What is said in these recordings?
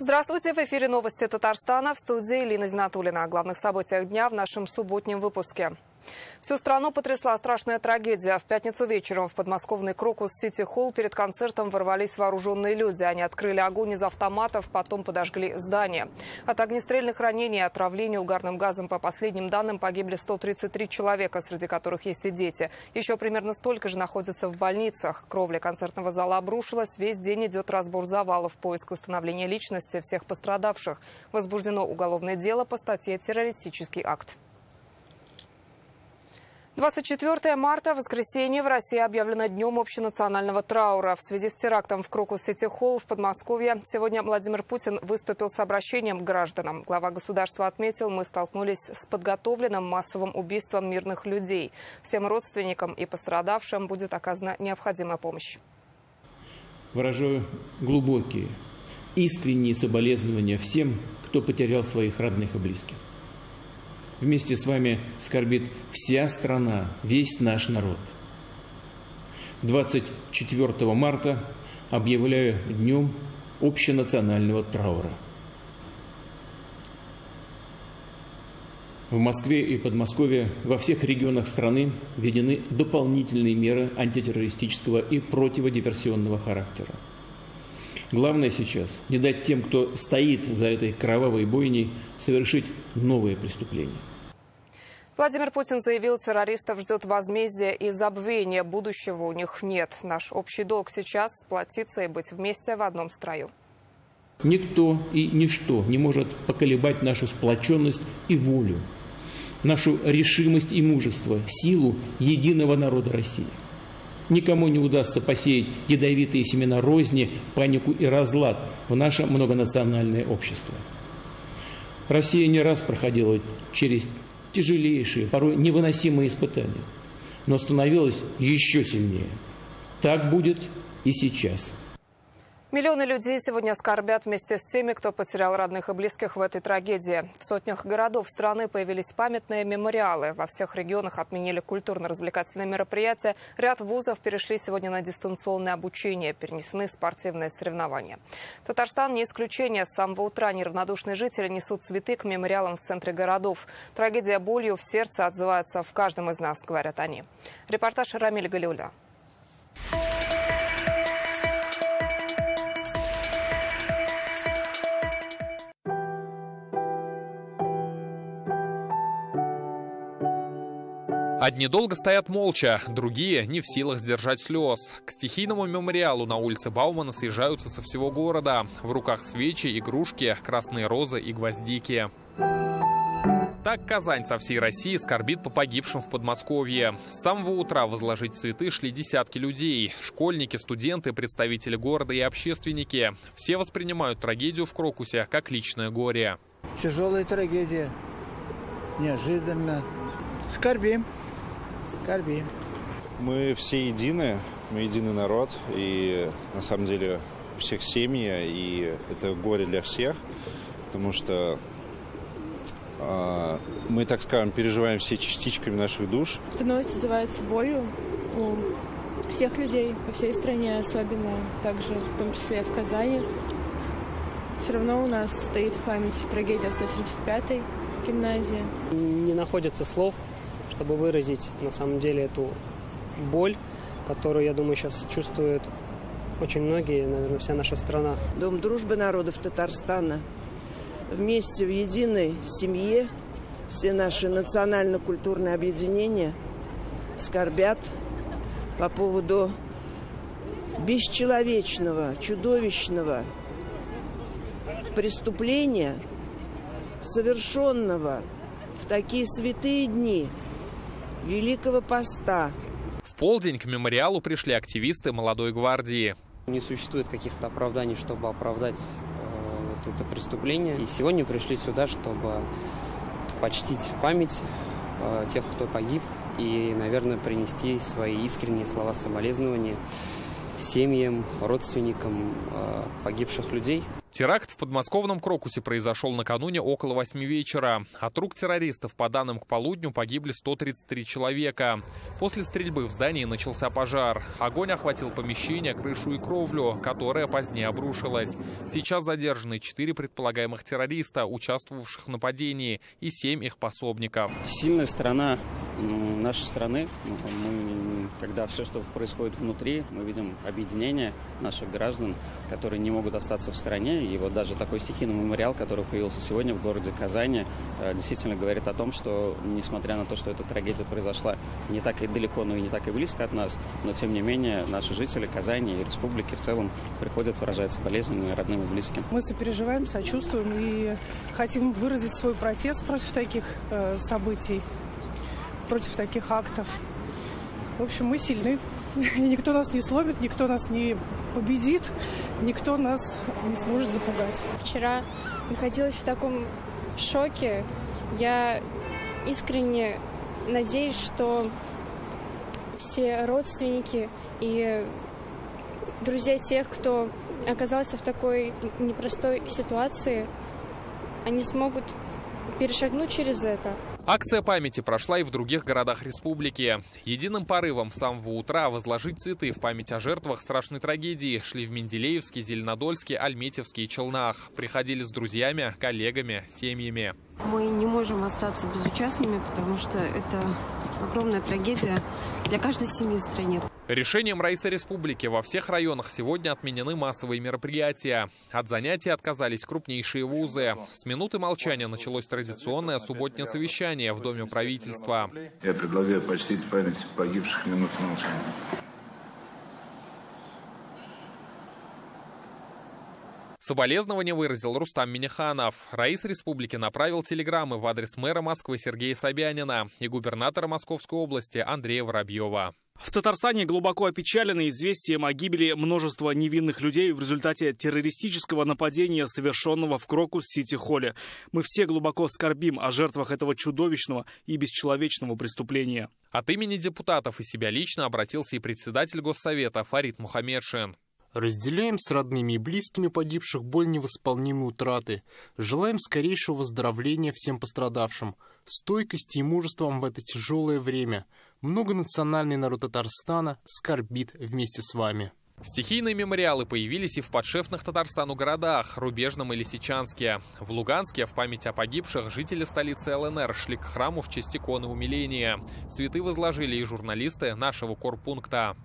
Здравствуйте! В эфире новости Татарстана. В студии Лина Зинатуллина. О главных событиях дня в нашем субботнем выпуске. Всю страну потрясла страшная трагедия. В пятницу вечером в подмосковный Крокус-Сити-Холл перед концертом ворвались вооруженные люди. Они открыли огонь из автоматов, потом подожгли здание. От огнестрельных ранений и отравления угарным газом, по последним данным, погибли 133 человека, среди которых есть и дети. Еще примерно столько же находятся в больницах. Кровля концертного зала обрушилась. Весь день идет разбор завалов, поиск и установление личности всех пострадавших. Возбуждено уголовное дело по статье «Террористический акт». 24 марта, воскресенье, в России объявлено днем общенационального траура. В связи с терактом в Крокус-Сити-Холл в Подмосковье сегодня Владимир Путин выступил с обращением к гражданам. Глава государства отметил: мы столкнулись с подготовленным массовым убийством мирных людей. Всем родственникам и пострадавшим будет оказана необходимая помощь. Выражаю глубокие, искренние соболезнования всем, кто потерял своих родных и близких. Вместе с вами скорбит вся страна, весь наш народ. 24 марта объявляю днем общенационального траура. В Москве и Подмосковье во всех регионах страны введены дополнительные меры антитеррористического и противодиверсионного характера. Главное сейчас не дать тем, кто стоит за этой кровавой бойней, совершить новые преступления. Владимир Путин заявил: террористов ждет возмездие и забвения. Будущего у них нет. Наш общий долг сейчас – сплотиться и быть вместе в одном строю. Никто и ничто не может поколебать нашу сплоченность и волю, нашу решимость и мужество, силу единого народа России. Никому не удастся посеять ядовитые семена розни, панику и разлад в наше многонациональное общество. Россия не раз проходила через тяжелейшие, порой невыносимые испытания, но становилась еще сильнее. Так будет и сейчас. Миллионы людей сегодня скорбят вместе с теми, кто потерял родных и близких в этой трагедии. В сотнях городов страны появились памятные мемориалы. Во всех регионах отменили культурно-развлекательные мероприятия. Ряд вузов перешли сегодня на дистанционное обучение. Перенесены спортивные соревнования. Татарстан не исключение. С самого утра неравнодушные жители несут цветы к мемориалам в центре городов. Трагедия болью в сердце отзывается в каждом из нас, говорят они. Репортаж Рамиль Галиуля. Одни долго стоят молча, другие не в силах сдержать слез. К стихийному мемориалу на улице Баумана съезжаются со всего города. В руках свечи, игрушки, красные розы и гвоздики. Так Казань со всей России скорбит по погибшим в Подмосковье. С самого утра возложить цветы шли десятки людей. Школьники, студенты, представители города и общественники. Все воспринимают трагедию в Крокусе как личное горе. Тяжелая трагедия. Неожиданно. Скорбим. Мы все едины, мы единый народ, и на самом деле у всех семьи, и это горе для всех, потому что мы, так скажем, переживаем все частичками наших душ. Эта новость отзывается болью у всех людей по всей стране, особенно также, в том числе в Казани. Все равно у нас стоит в памяти трагедия 175-й гимназии. Не находится слов, чтобы выразить на самом деле эту боль, которую, я думаю, сейчас чувствуют очень многие, наверное, вся наша страна. Дом дружбы народов Татарстана. Вместе в единой семье все наши национально-культурные объединения скорбят по поводу бесчеловечного, чудовищного преступления, совершенного в такие святые дни Великого Поста. В полдень к мемориалу пришли активисты молодой гвардии. Не существует каких-то оправданий, чтобы оправдать вот это преступление. И сегодня пришли сюда, чтобы почтить память тех, кто погиб, и, наверное, принести свои искренние слова соболезнования семьям, родственникам погибших людей. Теракт в подмосковном Крокусе произошел накануне около 8 вечера. От рук террористов, по данным, к полудню погибли 133 человека. После стрельбы в здании начался пожар. Огонь охватил помещение, крышу и кровлю, которая позднее обрушилась. Сейчас задержаны 4 предполагаемых террориста, участвовавших в нападении, и 7 их пособников. Сильная сторона нашей страны, когда все, что происходит внутри, мы видим объединение наших граждан, которые не могут остаться в стороне. И вот даже такой стихийный мемориал, который появился сегодня в городе Казани, действительно говорит о том, что, несмотря на то, что эта трагедия произошла не так и далеко, но и не так и близко от нас, но тем не менее наши жители Казани и республики в целом приходят, выражают соболезнования родным и близким. Мы сопереживаем, сочувствуем и хотим выразить свой протест против таких событий, против таких актов. В общем, мы сильны. И никто нас не сломит, никто нас не победит, никто нас не сможет запугать. Вчера находилась в таком шоке. Я искренне надеюсь, что все родственники и друзья тех, кто оказался в такой непростой ситуации, они смогут перешагнуть через это. Акция памяти прошла и в других городах республики. Единым порывом с самого утра возложить цветы в память о жертвах страшной трагедии шли в Менделеевске, Зеленодольске, Альметьевске и Челнах. Приходили с друзьями, коллегами, семьями. Мы не можем остаться безучастными, потому что это огромная трагедия для каждой семьи в стране. Решением Раисы Республики во всех районах сегодня отменены массовые мероприятия. От занятий отказались крупнейшие вузы. С минуты молчания началось традиционное субботнее совещание в Доме правительства. Я предлагаю почтить память погибших минутой молчания. Соболезнования выразил Рустам Минниханов. Раис Республики направил телеграммы в адрес мэра Москвы Сергея Собянина и губернатора Московской области Андрея Воробьева. В Татарстане глубоко опечалены известием о гибели множества невинных людей в результате террористического нападения, совершенного в Крокус-Сити-Холле. Мы все глубоко скорбим о жертвах этого чудовищного и бесчеловечного преступления. От имени депутатов и себя лично обратился и председатель Госсовета Фарид Мухаммедшин. Разделяем с родными и близкими погибших боль невосполнимой утраты. Желаем скорейшего выздоровления всем пострадавшим, стойкости и мужества в это тяжелое время. Многонациональный народ Татарстана скорбит вместе с вами. Стихийные мемориалы появились и в подшефных Татарстану городах – Рубежном и Лисичанске. В Луганске в память о погибших жители столицы ЛНР шли к храму в честь иконы умиления. Цветы возложили и журналисты нашего корпункта.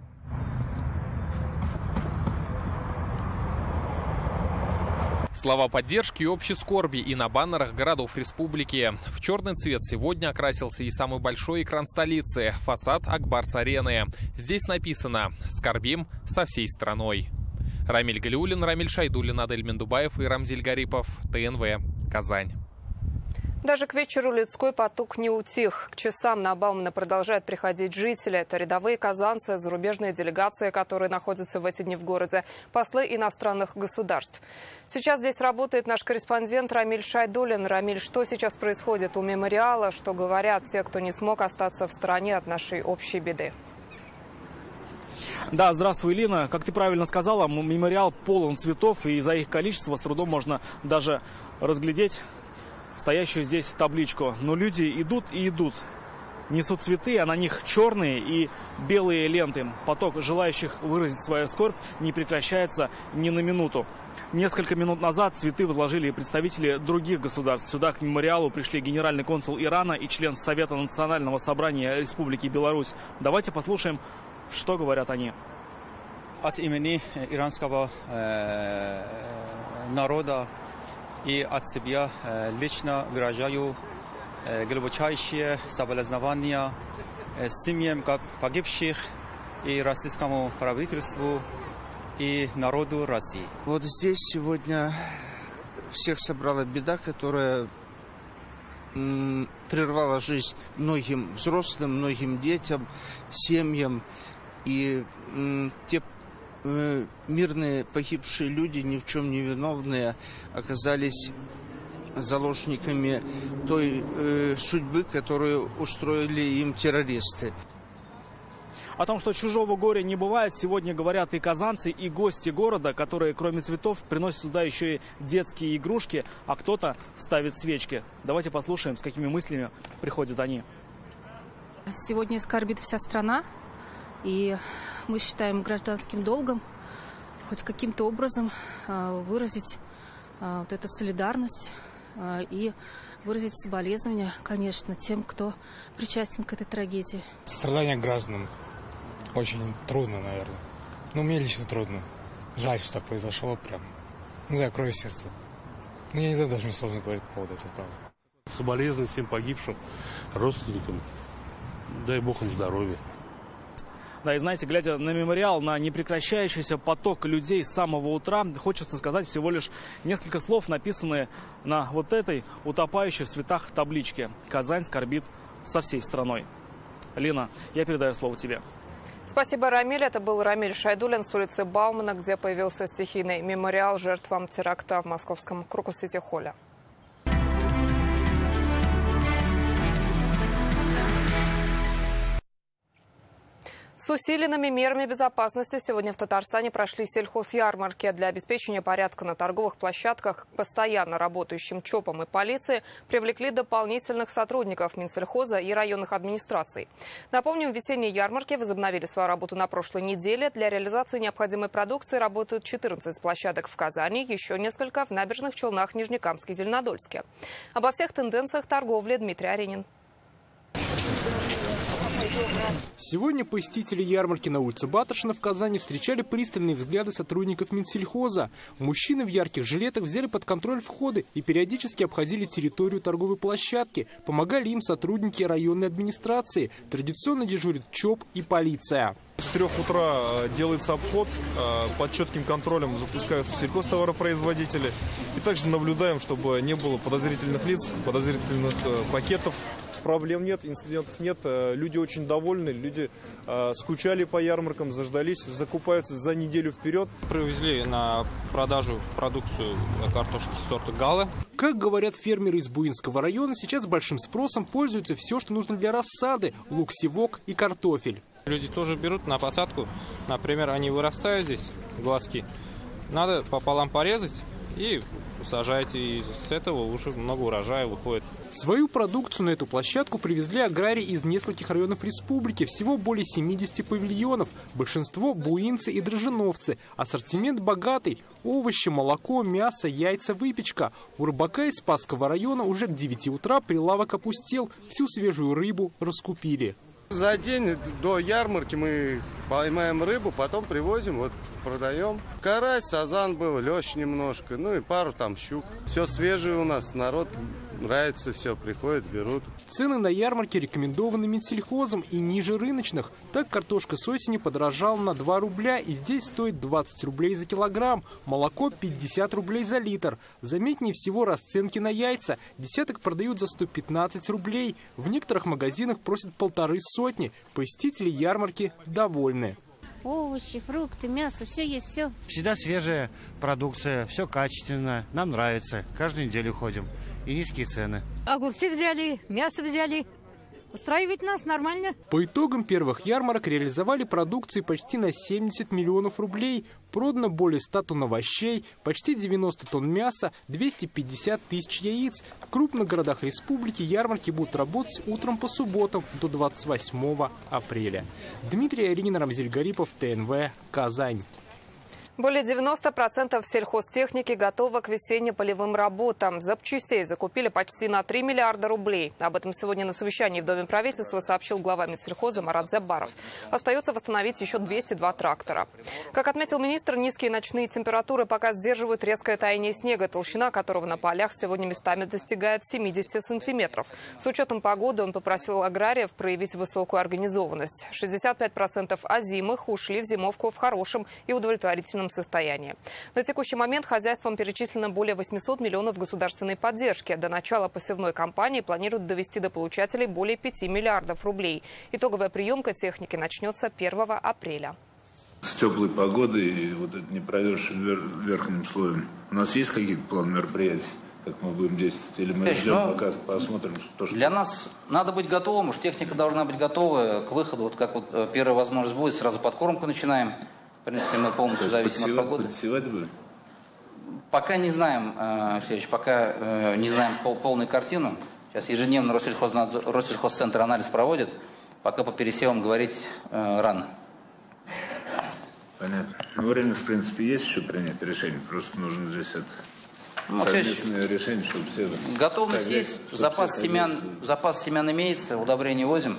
Слова поддержки и общей скорби и на баннерах городов республики. В черный цвет сегодня окрасился и самый большой экран столицы – фасад Акбарс-арены. Здесь написано «Скорбим со всей страной». Рамиль Галиуллин, Рамиль Шайдуллин, Адель Мендубаев и Рамзиль Гарипов. ТНВ. Казань. Даже к вечеру людской поток не утих. К часам на Баумана продолжают приходить жители. Это рядовые казанцы, зарубежные делегации, которые находятся в эти дни в городе, послы иностранных государств. Сейчас здесь работает наш корреспондент Рамиль Шайдуллин. Рамиль, что сейчас происходит у мемориала? Что говорят те, кто не смог остаться в стороне от нашей общей беды? Да, здравствуй, Лина. Как ты правильно сказала, мемориал полон цветов, и за их количество с трудом можно даже разглядеть стоящую здесь табличку. Но люди идут и идут. Несут цветы, а на них черные и белые ленты. Поток желающих выразить свою скорбь не прекращается ни на минуту. Несколько минут назад цветы возложили представители других государств. Сюда к мемориалу пришли генеральный консул Ирана и член Совета национального собрания Республики Беларусь. Давайте послушаем, что говорят они. От имени иранского народа и от себя лично выражаю глубочайшие соболезнования семьям погибших и российскому правительству и народу России. Вот здесь сегодня всех собрала беда, которая прервала жизнь многим взрослым, многим детям, семьям. И те мирные погибшие люди, ни в чем не виновные, оказались заложниками той судьбы, которую устроили им террористы. О том, что чужого горя не бывает, сегодня говорят и казанцы, и гости города, которые кроме цветов приносят сюда еще и детские игрушки, а кто-то ставит свечки. Давайте послушаем, с какими мыслями приходят они. Сегодня скорбит вся страна, и мы считаем гражданским долгом хоть каким-то образом выразить вот эту солидарность и выразить соболезнования, конечно, тем, кто причастен к этой трагедии. Сострадание гражданам очень трудно, наверное. Ну, мне лично трудно. Жаль, что так произошло, прям, не знаю, кровь в сердце. Ну, я не знаю, даже мне сложно говорить по поводу этого, правда. Соболезнования всем погибшим, родственникам. Дай Бог им здоровья. Да, и знаете, глядя на мемориал, на непрекращающийся поток людей с самого утра, хочется сказать всего лишь несколько слов, написанные на вот этой утопающей в цветах табличке. «Казань скорбит со всей страной». Лена, я передаю слово тебе. Спасибо, Рамиль. Это был Рамиль Шайдуллин с улицы Баумана, где появился стихийный мемориал жертвам теракта в московском Крокус-Сити-холле. С усиленными мерами безопасности сегодня в Татарстане прошли сельхозярмарки. Для обеспечения порядка на торговых площадках к постоянно работающим ЧОПам и полиции привлекли дополнительных сотрудников Минсельхоза и районных администраций. Напомним, весенние ярмарки возобновили свою работу на прошлой неделе. Для реализации необходимой продукции работают 14 площадок в Казани, еще несколько в Набережных Челнах, Нижнекамске и Зеленодольске. Обо всех тенденциях торговли Дмитрий Аренин. Сегодня посетители ярмарки на улице Баташина в Казани встречали пристальные взгляды сотрудников Минсельхоза. Мужчины в ярких жилетах взяли под контроль входы и периодически обходили территорию торговой площадки. Помогали им сотрудники районной администрации. Традиционно дежурят ЧОП и полиция. С 3 утра делается обход, под четким контролем запускаются сельхозтоваропроизводители. И также наблюдаем, чтобы не было подозрительных лиц, подозрительных пакетов. Проблем нет, инцидентов нет, люди очень довольны, люди скучали по ярмаркам, заждались, закупаются за неделю вперед. Привезли на продажу продукцию картошки сорта Гала. Как говорят фермеры из Буинского района, сейчас большим спросом пользуется все, что нужно для рассады – лук, севок и картофель. Люди тоже берут на посадку, например, они вырастают здесь, глазки, надо пополам порезать и сажаете, и с этого уже много урожая выходит. Свою продукцию на эту площадку привезли аграрии из нескольких районов республики. Всего более 70 павильонов. Большинство – буинцы и дрожжиновцы. Ассортимент богатый. Овощи, молоко, мясо, яйца, выпечка. У рыбака из Спасского района уже к 9 утра прилавок опустел. Всю свежую рыбу раскупили. За день до ярмарки мы поймаем рыбу, потом привозим, вот продаем. Карась, сазан был, лещ немножко, ну и пару там щук. Все свежее у нас, народ нравится, все, приходят, берут. Цены на ярмарке рекомендованы Минсельхозом и ниже рыночных. Так картошка с осени подорожала на 2 рубля и здесь стоит 20 рублей за килограмм. Молоко 50 рублей за литр. Заметнее всего расценки на яйца. Десяток продают за 115 рублей. В некоторых магазинах просят 1,5 сотни. Посетители ярмарки довольны. Овощи, фрукты, мясо, все есть, все. Всегда свежая продукция, все качественно, нам нравится. Каждую неделю ходим. И низкие цены. Огурцы взяли, мясо взяли. Устраивает нас нормально. По итогам первых ярмарок реализовали продукции почти на 70 миллионов рублей. Продано более 100 тонн овощей, почти 90 тонн мяса, 250 тысяч яиц. В крупных городах республики ярмарки будут работать утром по субботам до 28 апреля. Дмитрий Аренин, Рамзиль Гарипов, ТНВ, Казань. Более 90% сельхозтехники готовы к весенне-полевым работам. Запчастей закупили почти на 3 миллиарда рублей. Об этом сегодня на совещании в Доме правительства сообщил глава Минсельхоза Марат Забаров. Остается восстановить еще 202 трактора. Как отметил министр, низкие ночные температуры пока сдерживают резкое таяние снега, толщина которого на полях сегодня местами достигает 70 сантиметров. С учетом погоды он попросил аграриев проявить высокую организованность. 65% озимых ушли в зимовку в хорошем и удовлетворительном состоянии. На текущий момент хозяйством перечислено более 800 миллионов государственной поддержки. До начала посевной кампании планируют довести до получателей более 5 миллиардов рублей. Итоговая приемка техники начнется 1 апреля. С теплой погодой и вот это не пройдешь верхним слоем. У нас есть какие-то планы мероприятий как мы будем действовать? Или мы ждем, пока посмотрим, что... Для нас надо быть готовым, уж техника должна быть готова к выходу. Вот как вот первая возможность будет, сразу подкормку начинаем. В принципе, мы полностью зависим от погоды. Подсевать будем? Пока не знаем, Алексеевич, пока не знаем полную картину. Сейчас ежедневно Россельхозцентр анализ проводит. Пока по пересевам говорить рано. Понятно. Но время, в принципе, есть еще принять решение. Просто нужно здесь совместное решение, чтобы все... Готовность есть, запас семян имеется, удобрения возим.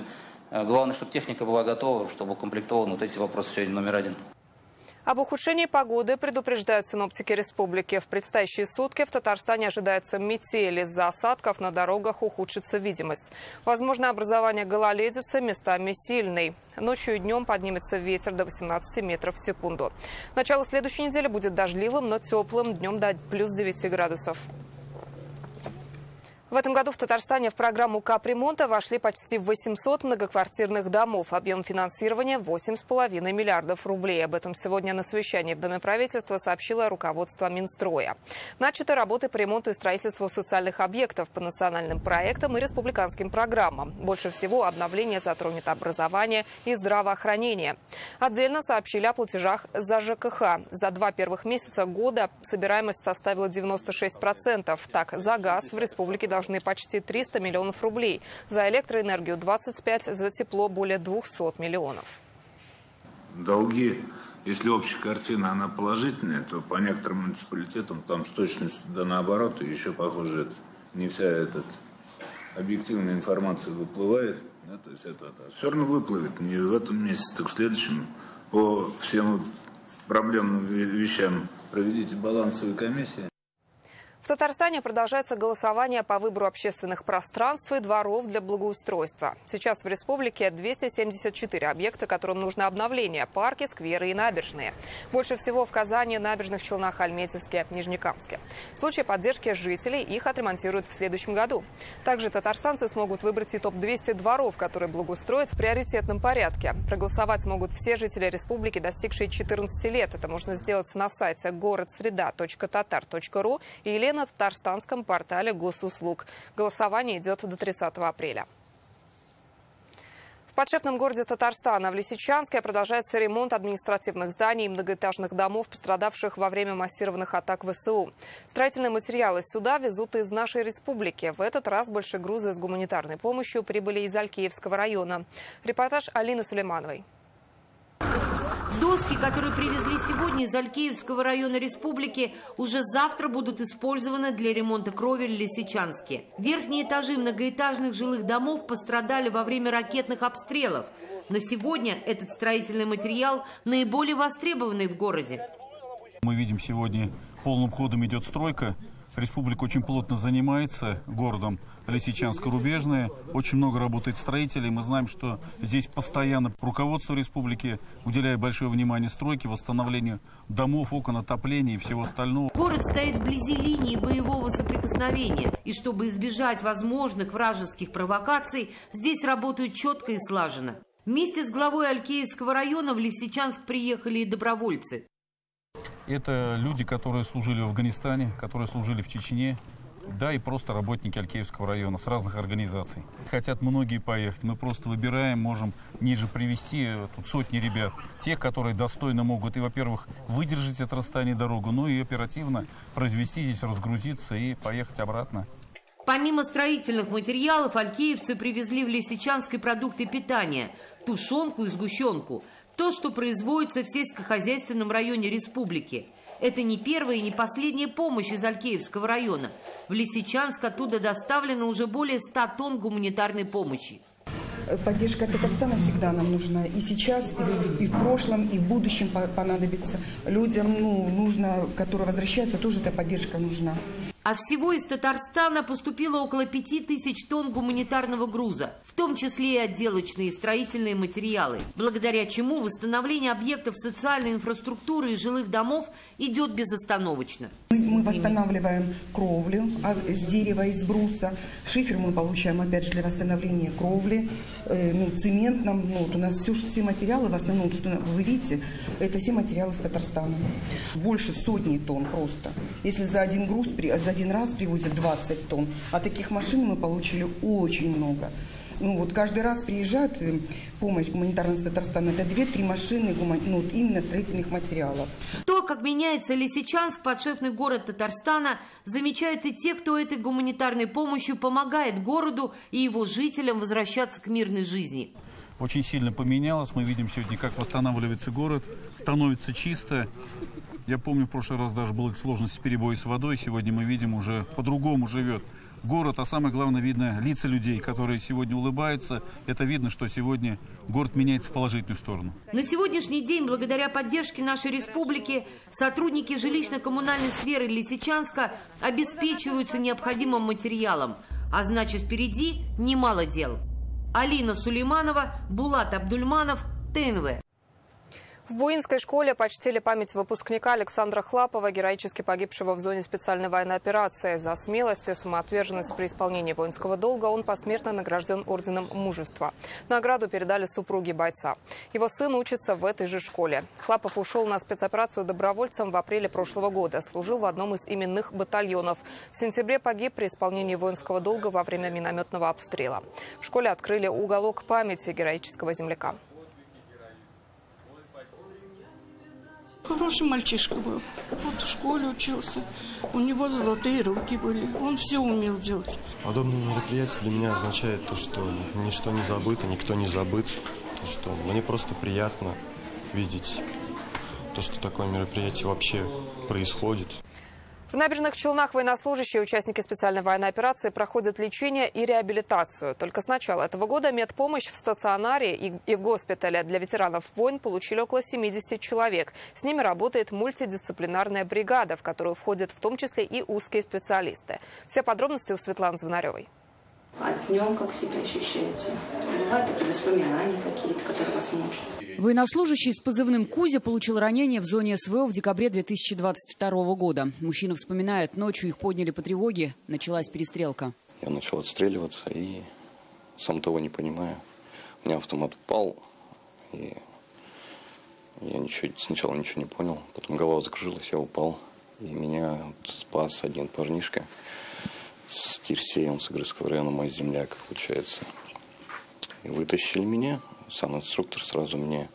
Главное, чтобы техника была готова, чтобы укомплектован. Вот эти вопросы сегодня номер один. Об ухудшении погоды предупреждают синоптики республики. В предстоящие сутки в Татарстане ожидается метель. Из-за осадков на дорогах ухудшится видимость. Возможно образование гололедицы, местами сильный. Ночью и днем поднимется ветер до 18 метров в секунду. Начало следующей недели будет дождливым, но теплым. Днем до плюс 9 градусов. В этом году в Татарстане в программу капремонта вошли почти 800 многоквартирных домов. Объем финансирования 8,5 миллиардов рублей. Об этом сегодня на совещании в Доме правительства сообщило руководство Минстроя. Начаты работы по ремонту и строительству социальных объектов по национальным проектам и республиканским программам. Больше всего обновление затронет образование и здравоохранение. Отдельно сообщили о платежах за ЖКХ. За 2 первых месяца года собираемость составила 96%. Так, за газ в республике должны почти 300 миллионов рублей, за электроэнергию 25, за тепло более 200 миллионов. Долги, если общая картина она положительная, то по некоторым муниципалитетам там с точностью да наоборот, и еще похоже, не вся эта объективная информация выплывает, да, то есть это все равно выплывет не в этом месяце, так в следующем. По всем проблемным вещам проведите балансовые комиссии. В Татарстане продолжается голосование по выбору общественных пространств и дворов для благоустройства. Сейчас в республике 274 объекта, которым нужно обновление – парки, скверы и набережные. Больше всего в Казани, Набережных Челнах, Альметьевске, Нижнекамске. В случае поддержки жителей их отремонтируют в следующем году. Также татарстанцы смогут выбрать и топ-200 дворов, которые благоустроят в приоритетном порядке. Проголосовать смогут все жители республики, достигшие 14 лет. Это можно сделать на сайте городсреда.tatar.ru или на татарстанском портале госуслуг. Голосование идет до 30 апреля. В подшефном городе Татарстана в Лисичанске продолжается ремонт административных зданий и многоэтажных домов, пострадавших во время массированных атак ВСУ. Строительные материалы сюда везут из нашей республики. В этот раз больше грузы с гуманитарной помощью прибыли из Алькеевского района. Репортаж Алины Сулеймановой. Доски, которые привезли сегодня из Алькеевского района республики, уже завтра будут использованы для ремонта кровель в Лисичанске. Верхние этажи многоэтажных жилых домов пострадали во время ракетных обстрелов. На сегодня этот строительный материал наиболее востребованный в городе. Мы видим, сегодня полным ходом идет стройка. Республика очень плотно занимается городом Лисичанско-Рубежное. Очень много работает строителей. Мы знаем, что здесь постоянно руководство республики уделяет большое внимание стройке, восстановлению домов, окон, отопления и всего остального. Город стоит вблизи линии боевого соприкосновения. И чтобы избежать возможных вражеских провокаций, здесь работают четко и слаженно. Вместе с главой Алькеевского района в Лисичанск приехали и добровольцы. Это люди, которые служили в Афганистане, которые служили в Чечне, да и просто работники Алькеевского района с разных организаций. Хотят многие поехать, мы просто выбираем, можем ниже привезти тут сотни ребят. Те, которые достойно могут и, во-первых, выдержать это расстояние дорогу, но и оперативно произвести здесь, разгрузиться и поехать обратно. Помимо строительных материалов, алькеевцы привезли в Лисичанск и продукты питания – тушенку и сгущенку. То, что производится в сельскохозяйственном районе республики. Это не первая и не последняя помощь из Алькеевского района. В Лисичанск оттуда доставлено уже более 100 тонн гуманитарной помощи. Поддержка Татарстана всегда нам нужна. И сейчас, и в прошлом, и в будущем понадобится. Людям нужно, которые возвращаются, тоже эта поддержка нужна. А всего из Татарстана поступило около 5000 тонн гуманитарного груза, в том числе и отделочные и строительные материалы, благодаря чему восстановление объектов социальной инфраструктуры и жилых домов идет безостановочно. Мы восстанавливаем кровлю с дерева, из бруса. Шифер мы получаем, опять же, для восстановления кровли. Цемент нам, у нас все материалы, в основном, что вы видите, это все материалы из Татарстана. Больше 100 тонн просто. Если за один груз, за за один раз привозят 20 тонн, а таких машин мы получили очень много. Ну вот каждый раз приезжает помощь гуманитарная с Татарстана, это 2-3 машины именно строительных материалов. То, как меняется Лисичанск, подшефный город Татарстана, замечают и те, кто этой гуманитарной помощью помогает городу и его жителям возвращаться к мирной жизни. Очень сильно поменялось. Мы видим сегодня, как восстанавливается город, становится чисто. Я помню, в прошлый раз даже была сложность с перебоем с водой. Сегодня мы видим, уже по-другому живет город, а самое главное, видно лица людей, которые сегодня улыбаются. Это видно, что сегодня город меняется в положительную сторону. На сегодняшний день, благодаря поддержке нашей республики, сотрудники жилищно-коммунальной сферы Лисичанска обеспечиваются необходимым материалом, а значит, впереди немало дел. Алина Сулейманова, Булат Абдульманов, ТНВ. В Буинской школе почтили память выпускника Александра Хлапова, героически погибшего в зоне специальной военной операции. За смелость и самоотверженность при исполнении воинского долга он посмертно награжден орденом мужества. Награду передали супруги бойца. Его сын учится в этой же школе. Хлапов ушел на спецоперацию добровольцем в апреле прошлого года. Служил в одном из именных батальонов. В сентябре погиб при исполнении воинского долга во время минометного обстрела. В школе открыли уголок памяти героического земляка. Хороший мальчишка был. Вот в школе учился. У него золотые руки были. Он все умел делать. Подобное мероприятие для меня означает то, что ничто не забыто, никто не забыт. То, что мне просто приятно видеть то, что такое мероприятие вообще происходит. В Набережных Челнах военнослужащие, участники специальной военной операции, проходят лечение и реабилитацию. Только с начала этого года медпомощь в стационаре и в госпитале для ветеранов войн получили около 70 человек. С ними работает мультидисциплинарная бригада, в которую входят в том числе и узкие специалисты. Все подробности у Светланы Звонаревой. А днем как себя ощущаете? Бывают такие воспоминания какие-то, которые вас мучат? Военнослужащий с позывным «Кузя» получил ранение в зоне СВО в декабре 2022 года. Мужчина вспоминает, ночью их подняли по тревоге, началась перестрелка. Я начал отстреливаться и, сам того не понимая, у меня автомат упал, и я сначала ничего не понял, потом голова закружилась, я упал, и меня спас один парнишка с Тирсея, он с Игрыцкого района, мой земляк, получается. И вытащили меня. Сам инструктор сразу мне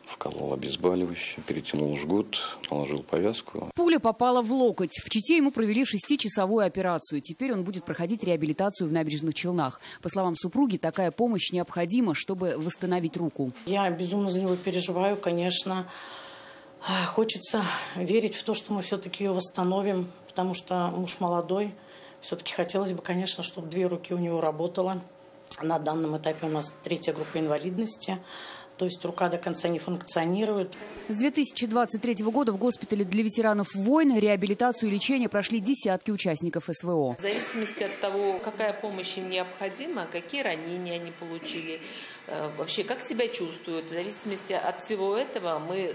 вколол обезболивающее, перетянул жгут, наложил повязку. Пуля попала в локоть. В Чите ему провели 6-часовую операцию. Теперь он будет проходить реабилитацию в Набережных Челнах. По словам супруги, такая помощь необходима, чтобы восстановить руку. Я безумно за него переживаю, конечно. Хочется верить в то, что мы все-таки ее восстановим, потому что муж молодой. Все-таки хотелось бы, конечно, чтобы 2 руки у него работало. На данном этапе у нас 3-я группа инвалидности, то есть рука до конца не функционирует. С 2023 года в госпитале для ветеранов войн реабилитацию и лечение прошли десятки участников СВО. В зависимости от того, какая помощь им необходима, какие ранения они получили, вообще как себя чувствуют, в зависимости от всего этого мы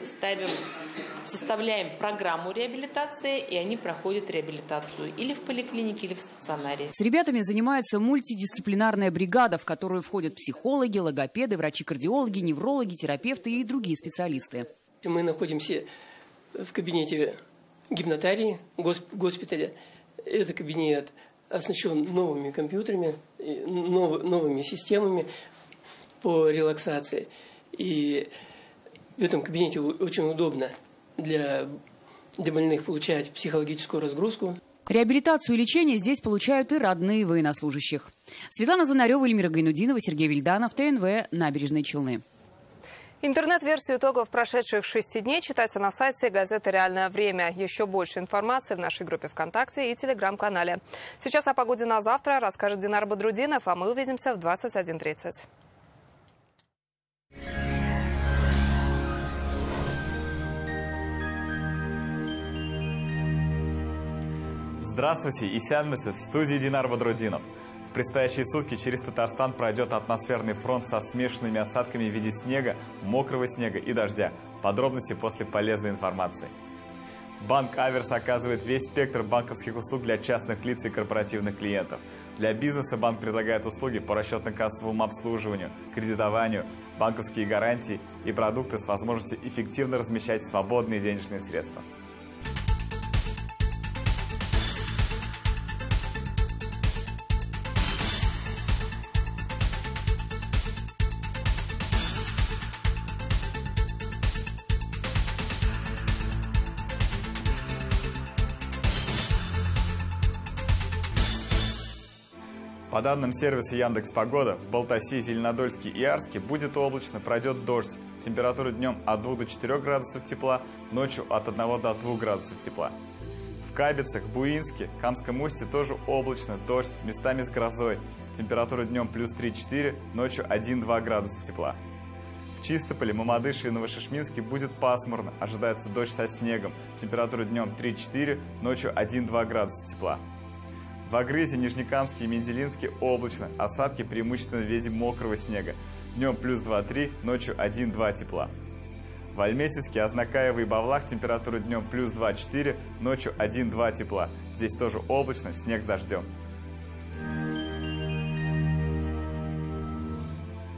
составляем программу реабилитации, и они проходят реабилитацию или в поликлинике, или в стационаре. С ребятами занимается мультидисциплинарная бригада, в которую входят психологи, логопеды, врачи-кардиологи, неврологи, терапевты и другие специалисты. Мы находимся в кабинете гипнотарии госпиталя. Этот кабинет оснащен новыми компьютерами, новыми системами по релаксации. И в этом кабинете очень удобно для больных получать психологическую разгрузку. Реабилитацию и лечение здесь получают и родные военнослужащих. Светлана Звонарева, Эльмира Гайнудинова, Сергей Вильданов, ТНВ, Набережные Челны. Интернет-версию итогов прошедших 6 дней читайте на сайте газеты «Реальное время». Еще больше информации в нашей группе ВКонтакте и телеграм-канале. Сейчас о погоде на завтра расскажет Динар Бодрудинов, а мы увидимся в 21:30. Здравствуйте, Исянмысы, в студии Динар Бодрудинов. В предстоящие сутки через Татарстан пройдет атмосферный фронт со смешанными осадками в виде снега, мокрого снега и дождя. Подробности после полезной информации. Банк Аверс оказывает весь спектр банковских услуг для частных лиц и корпоративных клиентов. Для бизнеса банк предлагает услуги по расчетно-кассовому обслуживанию, кредитованию, банковские гарантии и продукты с возможностью эффективно размещать свободные денежные средства. По данным сервиса Яндекс.Погода, в Балтасе, Зеленодольске и Арске будет облачно, пройдет дождь. Температура днем от 2 до 4 градусов тепла, ночью от 1 до 2 градусов тепла. В Кабицах, Буинске, Камском Устье тоже облачно, дождь, местами с грозой. Температура днем плюс 3-4, ночью 1-2 градуса тепла. В Чистополе, Мамадыше и Новошишминске будет пасмурно, ожидается дождь со снегом. Температура днем 3-4, ночью 1-2 градуса тепла. В Агрызе, Нижнекамске и Мензелинске облачно, осадки преимущественно в виде мокрого снега. Днем плюс 2-3, ночью 1-2 тепла. В Альметьевске, Азнакаево и Бавлах температура днем плюс 2-4, ночью 1-2 тепла. Здесь тоже облачно, снег с дождем.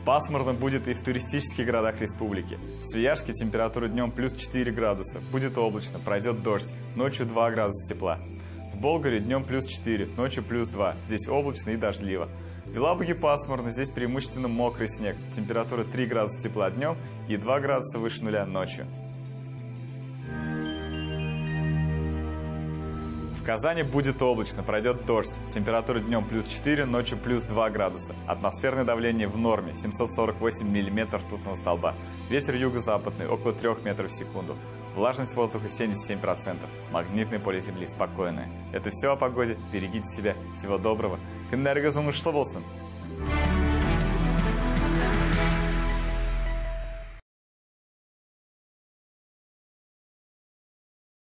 Пасмурно будет и в туристических городах республики. В Свияжске температура днем плюс 4 градуса, будет облачно, пройдет дождь, ночью 2 градуса тепла. В Болгаре днем плюс 4, ночью плюс 2, здесь облачно и дождливо. В Елабуге пасмурно, здесь преимущественно мокрый снег, температура 3 градуса тепла днем и 2 градуса выше нуля ночью. В Казани будет облачно, пройдет дождь, температура днем плюс 4, ночью плюс 2 градуса. Атмосферное давление в норме, 748 миллиметров ртутного столба. Ветер юго-западный, около 3 метров в секунду. Влажность воздуха 77%. Магнитное поле Земли спокойное. Это все о погоде. Берегите себя. Всего доброго. Энергозум что болсын.